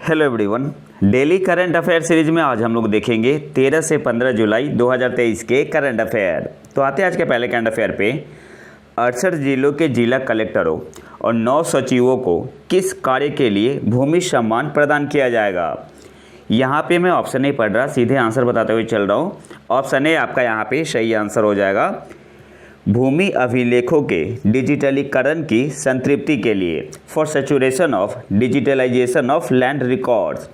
Hello everyone. Daily current affair series में आज हम लोग देखेंगे 13 से 15 जुलाई 2023 के करंट अफेयर। तो आते हैं आज के पहले करंट अफेयर पे। 68 जिलों के जिला कलेक्टरों और 9 सचिवों को किस कार्य के लिए भूमि सम्मान प्रदान किया जाएगा। यहाँ पे मैं ऑप्शन नहीं पढ़ रहा, सीधे आंसर बताते हुए चल रहा हूँ। ऑप्शन ए आपका यहाँ पे सही आंसर हो जाएगा। भूमि अभिलेखों के डिजिटलीकरण की संतृप्ति के लिए for saturation of digitalization of land records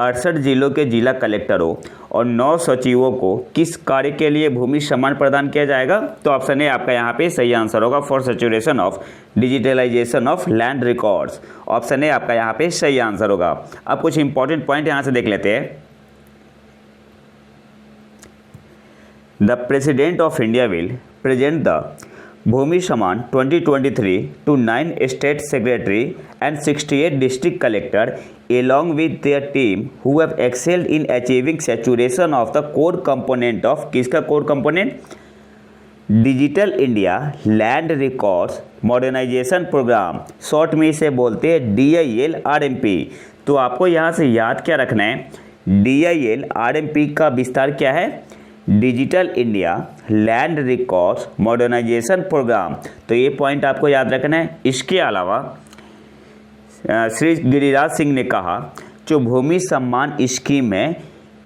68 जिलों के जिला कलेक्टरों और 9 सचिवों को किस कार्य के लिए भूमि सम्मान प्रदान किया जाएगा। तो ऑप्शन ए आपका यहाँ पे सही आंसर होगा, for saturation of digitalization of land records. Option A आपका यहाँ पे सही आंसर होगा। अब कुछ इंपॉर्टेंट पॉइंट यहाँ से देख लेते हैं। The president of India will present the Bhumi Samman 2023 to 9 state secretary and 68 district collector along with their team who have excelled in achieving saturation of the core component of किसका core component digital India land records modernization programme, short में इसे बोलते हैं DILRMP। तो आपको यहाँ से याद क्या रखना है, DILRMP का विस्तार क्या है, digital India land records modernization programme. तो ये पॉइंट आपको याद रखना है। इसके अलावा श्री गिरिराज सिंह ने कहा जो भूमि सम्मान स्कीम है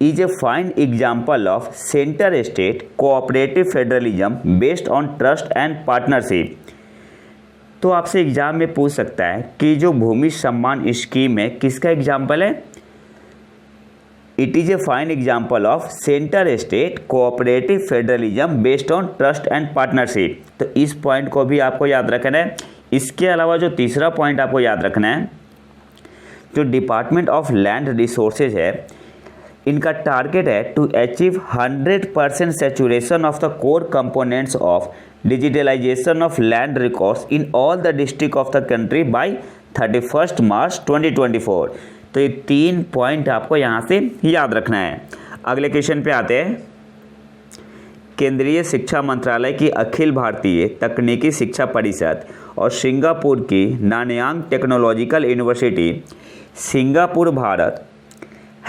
is a fine example of centre state cooperative federalism based on trust and partnership. तो आपसे एग्जाम में पूछ सकता है कि जो भूमि सम्मान स्कीम है किसका एग्जाम्पल है। It is a fine example of centre state cooperative federalism based on trust and partnership. तो इस पॉइंट को भी आपको याद रखना है। इसके अलावा जो तीसरा पॉइंट आपको याद रखना है, जो डिपार्टमेंट ऑफ लैंड रिसोर्सेज है इनका टारगेट है to achieve 100% saturation of the core components of digitalization of land records in all the district of the country by 31 March 2024। तो ये 3 पॉइंट आपको यहाँ से याद रखना है। अगले क्वेश्चन पे आते हैं। केंद्रीय शिक्षा मंत्रालय की अखिल भारतीय तकनीकी शिक्षा परिषद और सिंगापुर की Nanyang technological university Singapore Bharat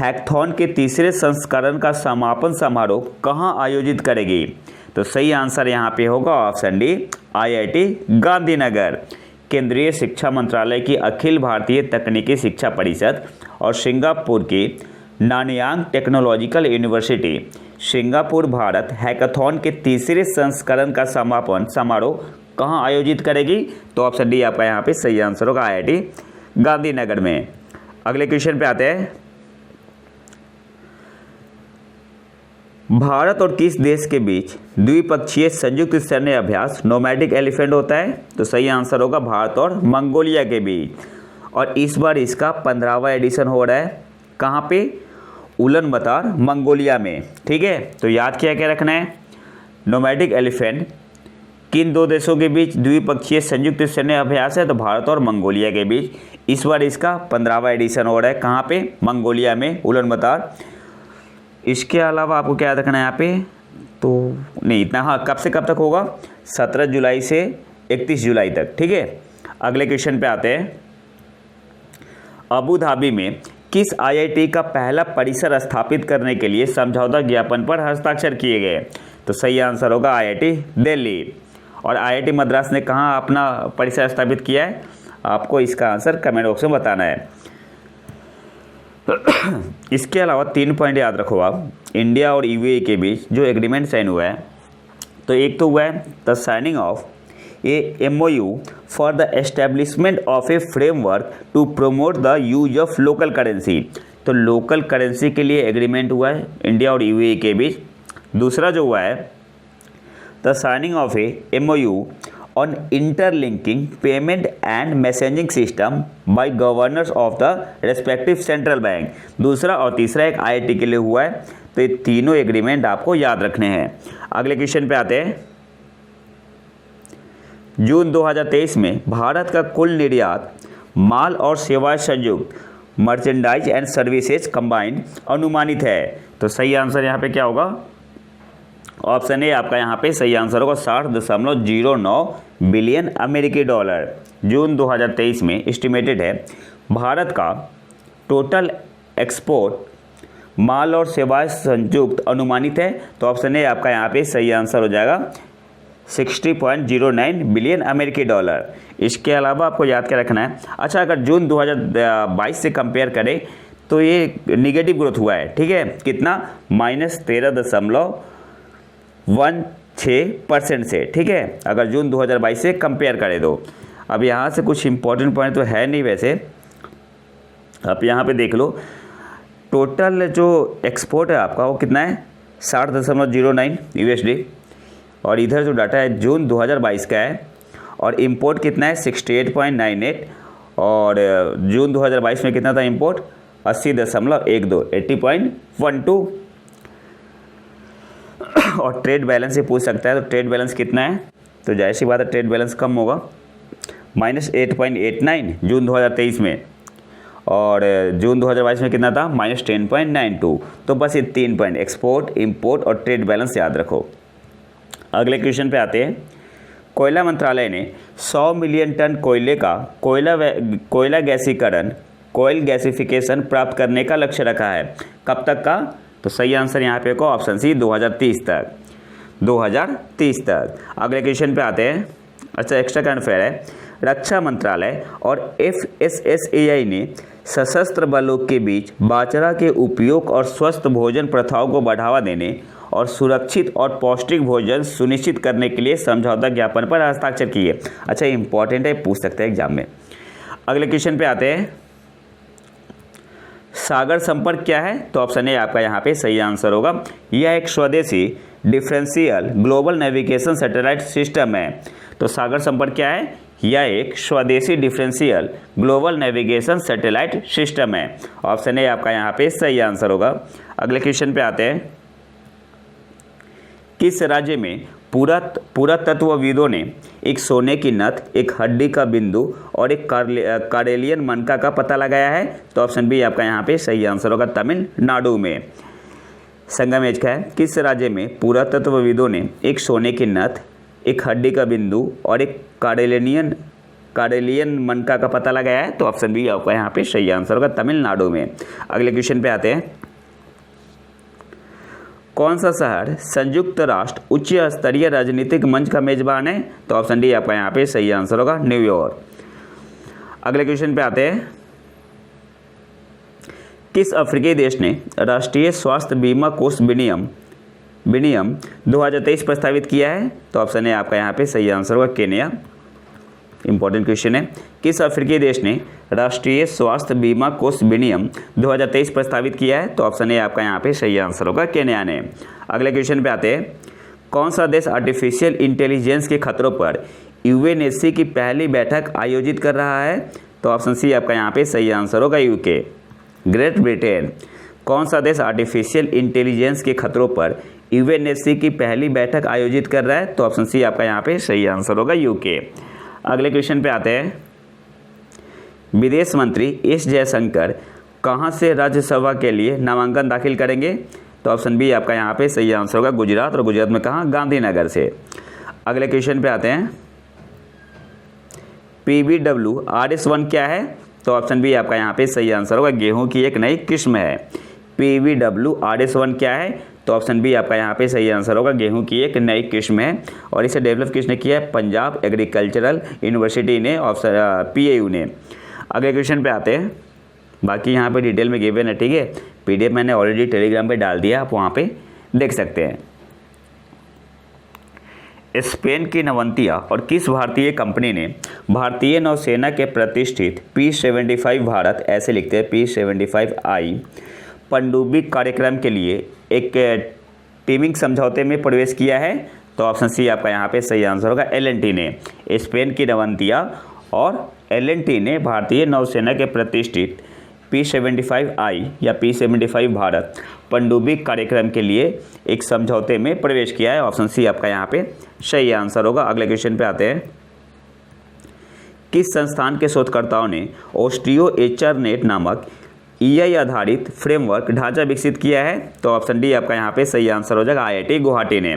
hackathon के तीसरे संस्करण का समापन समारोह कहाँ आयोजित करेगी। तो सही आंसर यहाँ पे होगा ऑप्शन डी, IIT गांधीनगर। केंद्रीय शिक्षा मंत्रालय की अखिल भारतीय तकनीकी शिक्षा परिषद और सिंगापुर की Nanyang technological university Singapore Bharat hackathon के तीसरे संस्करण का समापन समारोह कहाँ आयोजित करेगी। तो ऑप्शन डी आपका यहाँ पे सही आंसर होगा, IIT गांधीनगर में। अगले क्वेश्चन पे आते हैं। भारत और किस देश के बीच द्विपक्षीय संयुक्त सैन्य अभ्यास नोमैडिक एलिफेंट होता है। तो सही आंसर होगा भारत और मंगोलिया के बीच। और इस बार इसका 15वां एडिशन हो रहा है। कहाँ पे, उलन बतर मंगोलिया में। ठीक है, तो याद क्या क्या रखना है, नोमैडिक एलिफेंट किन दो देशों के बीच द्विपक्षीय संयुक्त सैन्य अभ्यास है। तो भारत और मंगोलिया के बीच। इस बार इसका 15वां एडिशन हो रहा है। कहाँ पे, मंगोलिया में, उलन बतर। इसके अलावा आपको क्या याद रखना है यहाँ पे, तो नहीं इतना, हाँ कब से कब तक होगा, 17 जुलाई से 31 जुलाई तक। ठीक है, अगले क्वेश्चन पे आते हैं। अबू धाबी में किस IIT का पहला परिसर स्थापित करने के लिए समझौता ज्ञापन पर हस्ताक्षर किए गए। तो सही आंसर होगा IIT दिल्ली। और IIT मद्रास ने कहाँ अपना परिसर स्थापित किया है, आपको इसका आंसर कमेंट बॉक्स में बताना है। इसके अलावा 3 पॉइंट याद रखो आप। इंडिया और UAE के बीच जो एग्रीमेंट साइन हुआ है, तो एक तो हुआ है the signing of a MOU for the establishment of a framework to promote the use of local currency. तो लोकल करेंसी के लिए एग्रीमेंट हुआ है इंडिया और UAE के बीच। दूसरा जो हुआ है the signing of a MOU on interlinking payment and messaging system by governors of the respective central bank. दूसरा और तीसरा एक IIT के लिए हुआ है। तो ये तीनों एग्रीमेंट आपको याद रखने हैं। अगले क्वेश्चन पे आते हैं। जून 2023 में भारत का कुल निर्यात माल और सेवाएं संयुक्त मर्चेंडाइज एंड सर्विसेज कंबाइंड अनुमानित है। तो सही आंसर यहाँ पे क्या होगा, ऑप्शन ए आपका यहाँ पे सही आंसर होगा 60.09 बिलियन अमेरिकी डॉलर। जून 2023 में एस्टिमेटेड है भारत का टोटल एक्सपोर्ट माल और सेवाएं संयुक्त अनुमानित है? तो ऑप्शन ए आपका यहाँ पे सही आंसर हो जाएगा 60.09 बिलियन अमेरिकी डॉलर। इसके अलावा आपको याद क्या रखना है, अच्छा अगर जून 2022 से कंपेयर करें तो ये निगेटिव ग्रोथ हुआ है, ठीक है, कितना -13.16% से, ठीक है, अगर जून 2022 से कंपेयर करें तो। अब यहाँ से कुछ इंपॉर्टेंट पॉइंट तो है नहीं वैसे, आप यहाँ पे देख लो टोटल जो एक्सपोर्ट है आपका वो कितना है 60.09 USD, और इधर जो डाटा है जून 2022 का है, और इंपोर्ट कितना है 68.98, और जून 2022 में कितना था इंपोर्ट 80.12 80.12, और ट्रेड बैलेंस से पूछ सकता है तो ट्रेड बैलेंस कितना है, तो जाहिर सी बात है ट्रेड बैलेंस कम होगा, -8.89 जून 2023 में, और जून 2022 में कितना था -10.92। तो बस ये 3 पॉइंट एक्सपोर्ट, इंपोर्ट और ट्रेड बैलेंस याद रखो। अगले क्वेश्चन पे आते हैं। कोयला मंत्रालय ने 100 मिलियन टन कोयले का कोयला गैसीकरण कोयल गैसिफिकेशन प्राप्त करने का लक्ष्य रखा है, कब तक का? तो सही आंसर यहाँ पे को ऑप्शन सी 2030 तक, 2030 तक। अगले क्वेश्चन पे आते हैं। अच्छा एक्स्ट्रा करंट अफेयर है, रक्षा मंत्रालय और FSSAI ने सशस्त्र बलों के बीच बाजरा के उपयोग और स्वस्थ भोजन प्रथाओं को बढ़ावा देने और सुरक्षित और पौष्टिक भोजन सुनिश्चित करने के लिए समझौता ज्ञापन पर हस्ताक्षर किए। अच्छा इंपॉर्टेंट है, पूछ सकते हैं एग्जाम में। अगले क्वेश्चन पे आते हैं। सागर संपर्क क्या है? तो ऑप्शन ए आपका यहाँ पे सही आंसर होगा। यह एक स्वदेशी differential global navigation satellite system है। तो सागर संपर्क क्या है? यह एक स्वदेशी differential global navigation satellite system है। ऑप्शन ए आपका यहाँ पे सही आंसर होगा। अगले क्वेश्चन पे आते हैं। किस राज्य में पुरातत्वविदों ने एक सोने की नथ, एक हड्डी का बिंदु और एक कारेलियन मनका का पता लगाया है? तो ऑप्शन बी आपका यहाँ पे सही आंसर होगा, तमिलनाडु में। संगमेश का है, किस राज्य में पुरातत्वविदों ने एक सोने की नथ, एक हड्डी का बिंदु और एक कारेलियन मनका का पता लगाया है? तो ऑप्शन बी आपका यहाँ पे सही आंसर होगा, तमिलनाडु में। अगले क्वेश्चन पे आते हैं। कौन सा शहर संयुक्त राष्ट्र उच्च स्तरीय राजनीतिक मंच का मेजबान है? तो ऑप्शन डी आपका यहाँ पे सही आंसर होगा, न्यूयॉर्क। अगले क्वेश्चन पे आते हैं। किस अफ्रीकी देश ने राष्ट्रीय स्वास्थ्य बीमा कोष विनियम 2023 प्रस्तावित किया है? तो ऑप्शन ए आपका यहाँ पे सही आंसर होगा, केन्या। इंपॉर्टेंट क्वेश्चन है। किस अफ्रीकी देश ने राष्ट्रीय स्वास्थ्य बीमा कोष विनियम 2023 प्रस्तावित किया है? तो ऑप्शन ए आपका यहाँ पे सही आंसर होगा, केन्या ने। अगले क्वेश्चन पे आते हैं। कौन सा देश आर्टिफिशियल इंटेलिजेंस के खतरों पर यूएनएससी की पहली बैठक आयोजित कर रहा है? तो ऑप्शन सी आपका यहाँ पे सही आंसर होगा, यूके, ग्रेट ब्रिटेन। कौन सा देश आर्टिफिशियल इंटेलिजेंस के खतरों पर यूएनएससी की पहली बैठक आयोजित कर रहा है? तो ऑप्शन सी आपका यहाँ पे सही आंसर होगा, यूके। अगले क्वेश्चन पे आते हैं। विदेश मंत्री एस जयशंकर कहाँ से राज्यसभा के लिए नामांकन दाखिल करेंगे? तो ऑप्शन बी आपका यहाँ पे सही आंसर होगा, गुजरात। और गुजरात में कहाँ? गांधीनगर से। अगले क्वेश्चन पे आते हैं। PBW RS1 क्या है? तो ऑप्शन बी आपका यहाँ पे सही आंसर होगा, गेहूं की एक नई किस्म है। PBW RS1 क्या है? तो ऑप्शन बी आपका यहाँ पे सही आंसर होगा, गेहूं की एक नई किस्म है। और इसे डेवलप किसने किया है? पंजाब एग्रीकल्चरल यूनिवर्सिटी ने, ऑप्शन PAU ने। अगले क्वेश्चन पे आते हैं। बाकी यहाँ पे डिटेल में गिवन है, ठीक है। PDF मैंने ऑलरेडी टेलीग्राम पे डाल दिया, आप वहाँ पे देख सकते हैं। स्पेन की नवंतिया और किस भारतीय कंपनी ने भारतीय नौसेना के प्रतिष्ठित P-75 भारत, ऐसे लिखते हैं P-75I, पनडुब्बी कार्यक्रम के लिए एक टीमिंग समझौते में प्रवेश किया है? तो ऑप्शन सी आपका यहाँ पे सही आंसर होगा, L&T ने। स्पेन की नवंतिया और L&T ने भारतीय नौसेना के प्रतिष्ठित P-75I या P-75 भारत पनडुब्बी कार्यक्रम के लिए एक समझौते में प्रवेश किया है। ऑप्शन सी आपका यहाँ पे सही आंसर होगा। अगले क्वेश्चन पे आते हैं। किस संस्थान के शोधकर्ताओं ने ऑस्ट्रियो एचरनेट नामक EI आधारित फ्रेमवर्क ढांचा विकसित किया है? तो ऑप्शन डी आपका यहाँ पे सही आंसर हो जाएगा, IIT गुवाहाटी ने।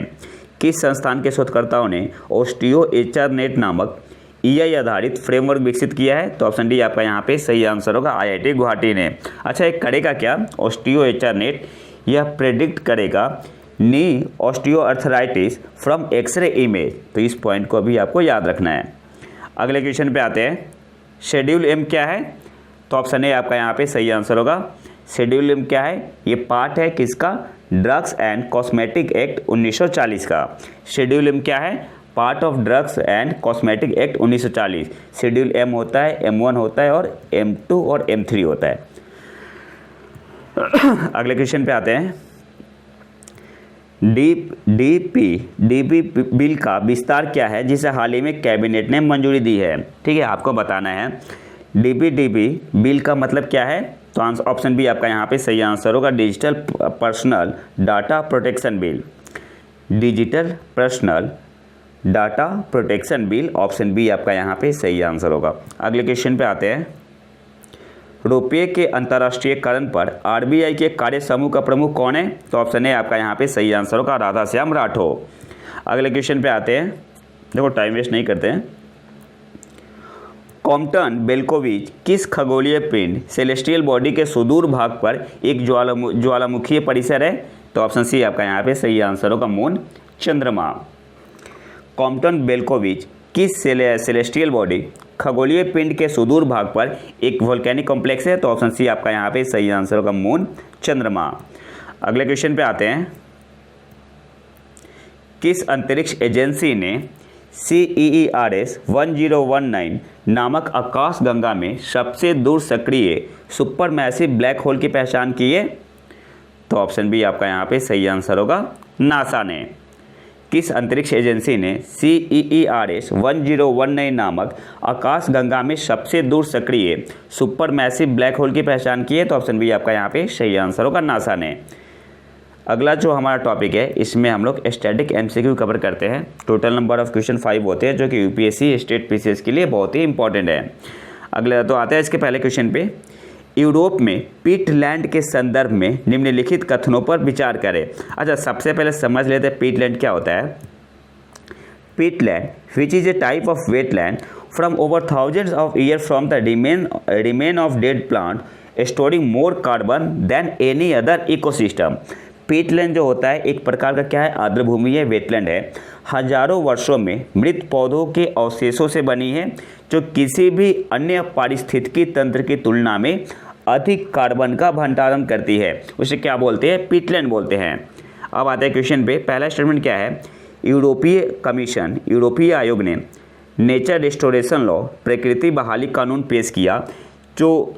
किस संस्थान के शोधकर्ताओं ने ऑस्ट्रियो एचरनेट नामक EI आधारित फ्रेमवर्क विकसित किया है? तो ऑप्शन डी आपका यहाँ पे सही आंसर होगा, IIT गुवाहाटी ने। अच्छा, एक करेगा क्या? ऑस्टियो HR नेट यह प्रेडिक्ट करेगा knee osteoarthritis from x ray image. तो इस पॉइंट को भी आपको याद रखना है। अगले क्वेश्चन पे आते हैं, शेड्यूल M क्या है? तो ऑप्शन ए आपका यहाँ पे सही आंसर होगा। शेड्यूल M क्या है? ये पार्ट है किसका? ड्रग्स एंड कॉस्मेटिक एक्ट 1940 का। शेड्यूल M क्या है? Part of drugs and cosmetic act 1940। Schedule M होता है, M1 होता है और M2 और M3 होता है। अगले क्वेश्चन पे आते हैं, डीपी बिल का विस्तार क्या है जिसे हाल ही में कैबिनेट ने मंजूरी दी है? ठीक है, आपको बताना है डीपी बिल का मतलब क्या है। तो आंसर ऑप्शन बी आपका यहाँ पे सही आंसर होगा, digital personal data protection bill. Digital personal data protection bill, option B आपका यहाँ पे सही आंसर होगा। अगले क्वेश्चन पे आते हैं, रुपये के अंतर्राष्ट्रीयकरण पर RBI के कार्य समूह का प्रमुख कौन है? तो ऑप्शन ए आपका यहाँ पे सही आंसर होगा, राधाश्याम राठौर। अगले क्वेश्चन पे आते हैं, देखो टाइम वेस्ट नहीं करते हैं। कॉम्पटन बेल्कोविच किस खगोलीय पिंड सेलेस्टियल बॉडी के सुदूर भाग पर एक ज्वालामुखीय परिसर है? तो ऑप्शन सी आपका यहाँ पे सही आंसर होगा, मून, चंद्रमा। कॉम्पटन बेल्कोविच किस सेलेस्टियल बॉडी खगोलीय पिंड के सुदूर भाग पर एक वोल्केनिक कॉम्प्लेक्स है? तो ऑप्शन सी आपका यहाँ पे सही आंसर होगा, मून, चंद्रमा। अगले क्वेश्चन पे आते हैं, किस अंतरिक्ष एजेंसी ने CEERS 1019 नामक आकाशगंगा में सबसे दूर सक्रिय सुपरमैसिव ब्लैक होल की पहचान की है? तो ऑप्शन बी आपका यहाँ पे सही आंसर होगा, नासा ने। किस अंतरिक्ष एजेंसी ने CEERS 1019 नामक आकाशगंगा में सबसे दूर सक्रिय सुपरमैसिव ब्लैक होल की पहचान की है? तो ऑप्शन बी आपका यहाँ पे सही आंसर होगा, नासा ने। अगला जो हमारा टॉपिक है, इसमें हम लोग स्टैटिक MCQ कवर करते हैं। टोटल नंबर ऑफ क्वेश्चन 5 होते हैं, जो कि UPSC स्टेट PCS के लिए बहुत ही इंपॉर्टेंट है। अगला तो आता है इसके पहले क्वेश्चन पे, यूरोप में पीटलैंड के संदर्भ में निम्नलिखित कथनों पर विचार करें। अच्छा, सबसे पहले समझ लेते हैं पीटलैंड क्या होता है। Peatland which is a type of wetland from over thousands of year from the remain of dead plant storing more carbon than any other ecosystem. Peatland जो होता है एक प्रकार का क्या है, आर्द्रभूमि है, वेटलैंड है। हजारों वर्षों में मृत पौधों के अवशेषों से बनी है, जो किसी भी अन्य पारिस्थितिकी तंत्र की तुलना में अधिक कार्बन का भंडारण करती है। उसे क्या बोलते हैं? पीटलैंड बोलते हैं। अब आते हैं क्वेश्चन पे, पहला स्टेटमेंट क्या है, यूरोपीय कमीशन, यूरोपीय आयोग ने नेचर रिस्टोरेशन लॉ, प्रकृति बहाली कानून पेश किया, जो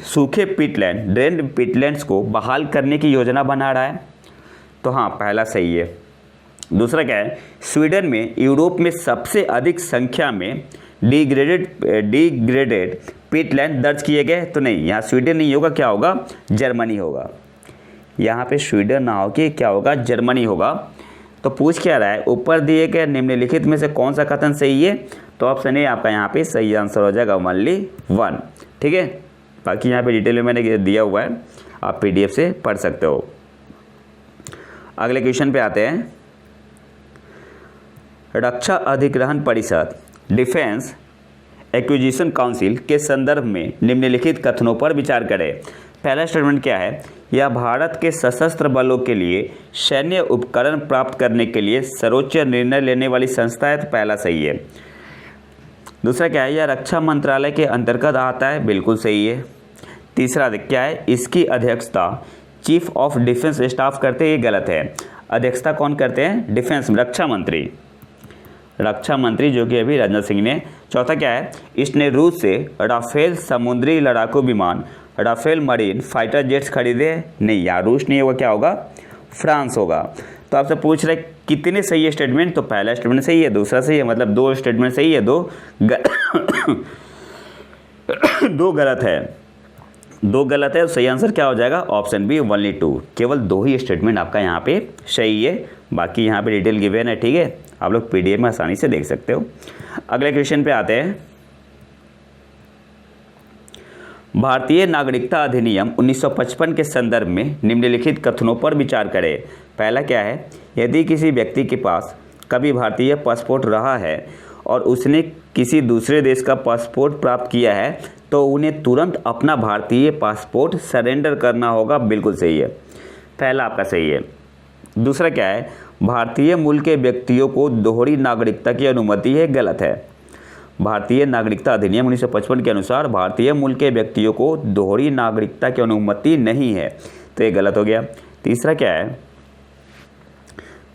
सूखे पीटलैंड, ड्रेन्ड पीटलैंड्स को बहाल करने की योजना बना रहा है। तो हाँ, पहला सही है। दूसरा क्या है, स्वीडन में यूरोप में सबसे अधिक संख्या में डिग्रेडेड पीटलैंड दर्ज किए गए। तो नहीं, यहाँ स्वीडन नहीं होगा, क्या होगा, जर्मनी होगा। यहाँ पे स्वीडन ना हो कि क्या होगा, जर्मनी होगा। तो पूछ क्या रहा है, ऊपर दिए गए निम्नलिखित में से कौन सा कथन सही है? तो ऑप्शन ए आपका यहाँ पे सही आंसर हो जाएगा, ओनली 1। ठीक है, बाकी यहाँ पे डिटेल में मैंने दिया हुआ है, आप PDF से पढ़ सकते हो। अगले क्वेश्चन पे आते हैं, रक्षा अधिग्रहण परिषद, डिफेंस एक्विजिशन काउंसिल के संदर्भ में निम्नलिखित कथनों पर विचार करें। पहला स्टेटमेंट क्या है, यह भारत के सशस्त्र बलों के लिए सैन्य उपकरण प्राप्त करने के लिए सर्वोच्च निर्णय लेने वाली संस्था है। तो पहला सही है। दूसरा क्या है, यह रक्षा मंत्रालय के अंतर्गत आता है, बिल्कुल सही है। तीसरा क्या है, इसकी अध्यक्षता चीफ ऑफ डिफेंस स्टाफ करते हैं, ये गलत है। अध्यक्षता कौन करते हैं? डिफेंस, रक्षा मंत्री जो कि अभी राजनाथ सिंह ने। चौथा क्या है, इसने रूस से राफेल समुद्री लड़ाकू विमान, राफेल मरीन फाइटर जेट्स खरीदे। नहीं, यार रूस नहीं होगा, क्या होगा, फ्रांस होगा। तो आपसे पूछ रहे कितने सही है स्टेटमेंट? तो पहला स्टेटमेंट सही है, दूसरा सही है, मतलब 2 स्टेटमेंट सही है, 2 गलत है। 2 गलत है, तो सही आंसर क्या हो जाएगा, ऑप्शन बी, ओनली 2। केवल 2 ही स्टेटमेंट आपका यहाँ पे सही है, बाकी यहाँ पे डिटेल गिवन है। ठीक है, आप लोग PDF में आसानी से देख सकते हो। अगले क्वेश्चन पे आते हैं, भारतीय नागरिकता अधिनियम 1955 के संदर्भ में निम्नलिखित कथनों पर विचार करें। पहला क्या है, यदि किसी व्यक्ति के पास कभी भारतीय पासपोर्ट रहा है और उसने किसी दूसरे देश का पासपोर्ट प्राप्त किया है तो उन्हें तुरंत अपना भारतीय पासपोर्ट सरेंडर करना होगा। बिल्कुल सही है, पहला आपका सही है। दूसरा क्या है, भारतीय मूल के व्यक्तियों को दोहरी नागरिकता की अनुमति है, गलत है। भारतीय नागरिकता अधिनियम 1955 के अनुसार भारतीय मूल के व्यक्तियों को दोहरी नागरिकता की अनुमति नहीं है, तो ये गलत हो गया। तीसरा क्या है,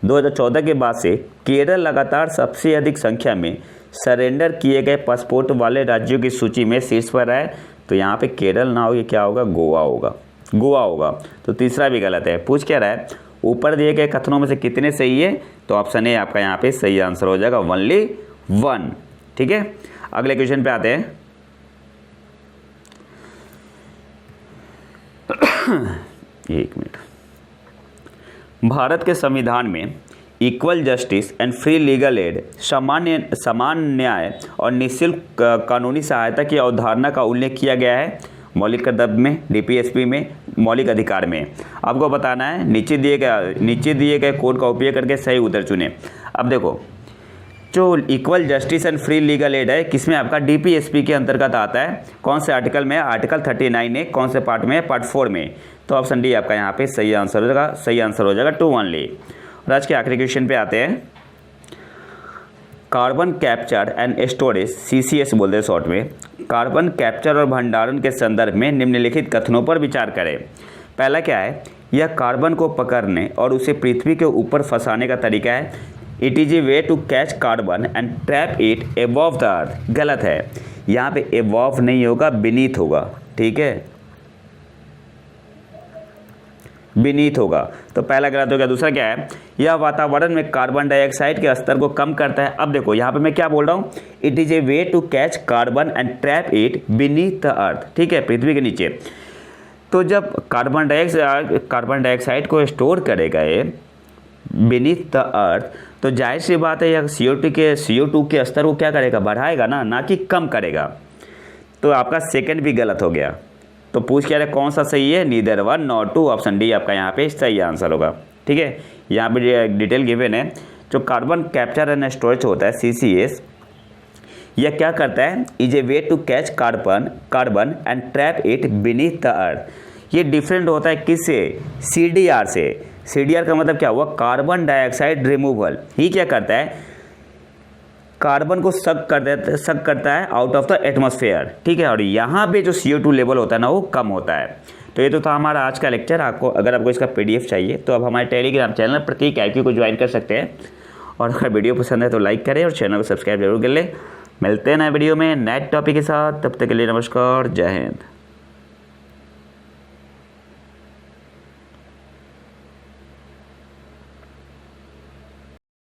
2014 के बाद से केरल लगातार सबसे अधिक संख्या में सरेंडर किए गए पासपोर्ट वाले राज्यों की सूची में शीर्ष पर है, तो यहाँ पे केरल ना हो, ये क्या होगा, गोवा होगा, गोवा होगा। तो तीसरा भी गलत है। पूछ क्या रहा है, ऊपर दिए गए कथनों में से कितने सही है, तो ऑप्शन ए आपका यहाँ पे सही आंसर हो जाएगा, ओनली 1। ठीक है, अगले क्वेश्चन पे आते हैं। एक मिनट। भारत के संविधान में equal justice and free legal aid, समान न्याय और निःशुल्क कानूनी सहायता की अवधारणा का उल्लेख किया गया है मौलिक कर्तव्य में, डीपीएसपी में, मौलिक अधिकार में। आपको बताना है नीचे दिए गए कोड का उपयोग करके सही उत्तर चुने। अब देखो, जो equal justice and free legal aid है किसमें, आपका डीपीएसपी के अंतर्गत आता है। कौन से आर्टिकल में, आर्टिकल 39 है। कौन से पार्ट में, पार्ट 4 में। तो ऑप्शन डी आपका यहाँ पे सही आंसर हो जाएगा, सही आंसर हो जाएगा 2 ओनली। और आज के आखिरी क्वेश्चन पे आते हैं। Carbon capture and storage, CCS बोलते हैं शॉर्ट में, कार्बन कैप्चर और भंडारण के संदर्भ में निम्नलिखित कथनों पर विचार करें। पहला क्या है, यह कार्बन को पकड़ने और उसे पृथ्वी के ऊपर फंसाने का तरीका है। It is a way to catch carbon and trap it above the earth, गलत है। यहाँ पे एबव नहीं होगा, बीनीथ होगा। ठीक है, बीनीथ होगा, तो पहला गलत हो गया। दूसरा क्या है, यह वातावरण में कार्बन डाइऑक्साइड के स्तर को कम करता है। अब देखो यहाँ पे मैं क्या बोल रहा हूँ, it is a way to catch carbon and trap it beneath the earth. ठीक है, पृथ्वी के नीचे। तो जब कार्बन डाइऑक्साइड को स्टोर करेगा ये बीनीथ द अर्थ, तो जाहिर सी बात है यह CO2 के स्तर को क्या करेगा, बढ़ाएगा ना कि कम करेगा। तो आपका सेकंड भी गलत हो गया। तो पूछ क्या रहे कौन सा सही है, नीदर 1 नॉर 2, ऑप्शन डी आपका यहाँ पे सही आंसर होगा। ठीक है, यहाँ पे डिटेल गिवन है। जो कार्बन कैप्चर एंड स्टोरेज होता है CCS, यह क्या करता है, is a way to catch carbon and trap it beneath the earth. ये डिफरेंट होता है किससे, CDR से। CDR का मतलब क्या हुआ, कार्बन डाइऑक्साइड रिमूवल। ही क्या करता है, कार्बन को सक करता है आउट ऑफ द एटमॉस्फेयर। ठीक है, और यहाँ पे जो CO2 लेवल होता है ना वो कम होता है। तो ये तो था हमारा आज का लेक्चर। अगर आपको इसका PDF चाहिए तो आप हमारे टेलीग्राम चैनल प्रतीक IQ को ज्वाइन कर सकते हैं। और अगर वीडियो पसंद है तो लाइक करें और चैनल को सब्सक्राइब जरूर कर लें। मिलते हैं नए वीडियो में नए टॉपिक के साथ, तब तक के लिए नमस्कार, जय हिंद।